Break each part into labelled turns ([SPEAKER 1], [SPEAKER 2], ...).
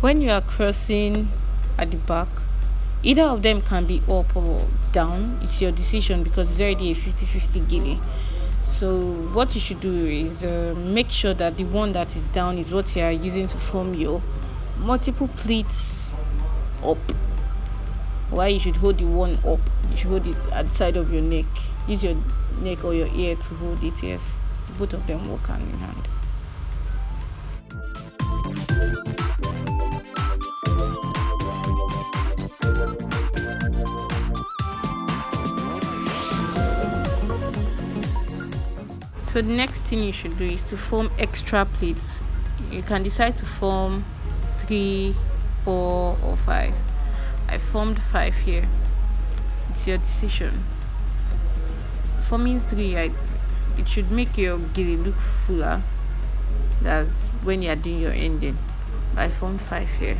[SPEAKER 1] When you are crossing at the back, either of them can be up or down. It's your decision because it's already a 50-50 gele. So what you should do is make sure that the one that is down is what you are using to form your multiple pleats up. Why you should hold the one up, you should hold it at the side of your neck. Use your neck or your ear to hold it. Yes, both of them work hand in hand. So the next thing you should do is to form extra pleats. You can decide to form 3, 4, or 5. I formed 5 here. It's your decision. Forming 3, it should make your gele look fuller. That's when you are doing your ending. I formed 5 here.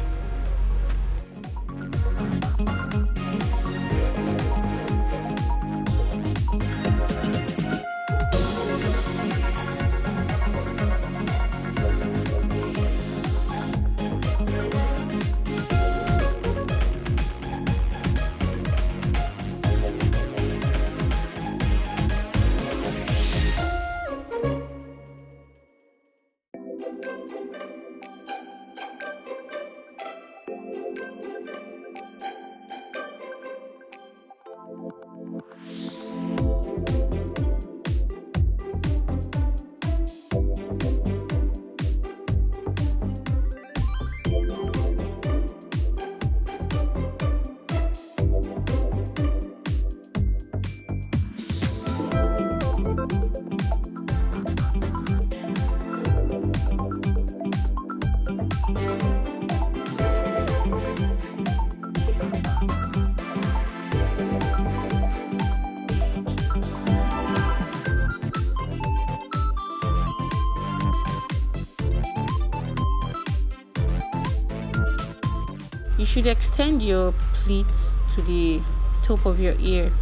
[SPEAKER 1] You should extend your pleats to the top of your ear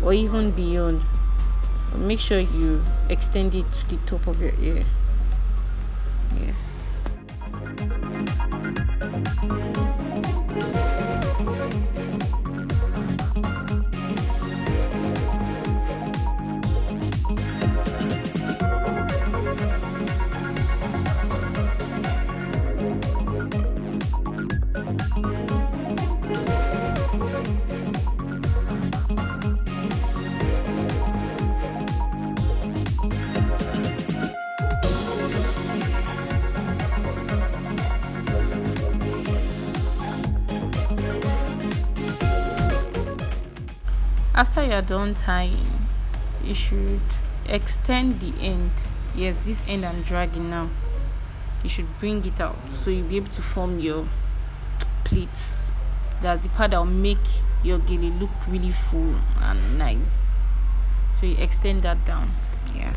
[SPEAKER 1] or even beyond. But make sure you extend it to the top of your ear. Yes. After you're done tying, you should extend the end. Yes, this end I'm dragging now. You should bring it out so you'll be able to form your pleats. That's the part that will make your gele look really full and nice. So you extend that down. Yeah.